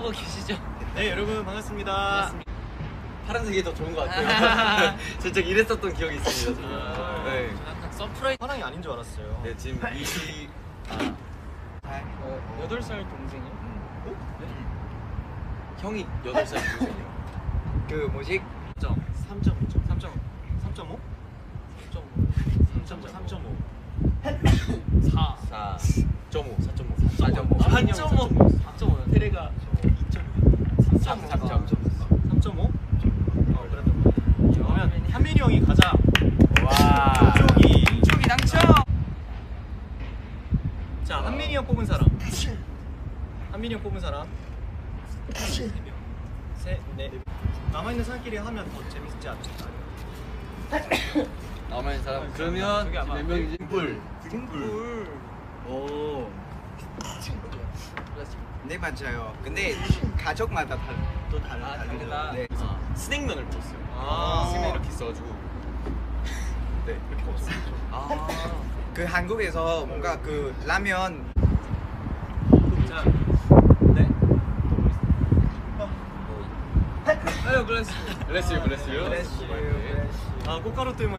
하고 계시죠? 네 여러분 반갑습니다. 파란색이 더 좋은 것 같아요. 살짝 이랬었던 기억이 있습니다. 네. 약간 서프라이즈. 화랑이 아닌 줄 알았어요. 네 지금 8살 동생이요? 형이 8살 동생이요. 그 뭐지? 3.5점. 3.5? 3.5. 4. 4.5. 4.5. 테레가 3.5? 그래도 그러면 한민이 형이 가자. 와. 쪽이 당첨. 자 한민이 형 뽑은 사람. 한민이 형 뽑은 사람. 3명. 남아있는 사람끼리 하면 더 재밌지 않을까? 남아있는 사람 그러면 저기 아마 몇 명이지? 뿔. 오. 네 맞아요. 근데 가족마다 또 다르다. 네. 스낵면을 먹었어요. 스낵면 이렇게 있어가지고. 네 이렇게 먹었어요. 그 한국에서 뭔가 그 라면 자, 네? 아유 블레스. 블레스유. 아 꽃가루 때문에.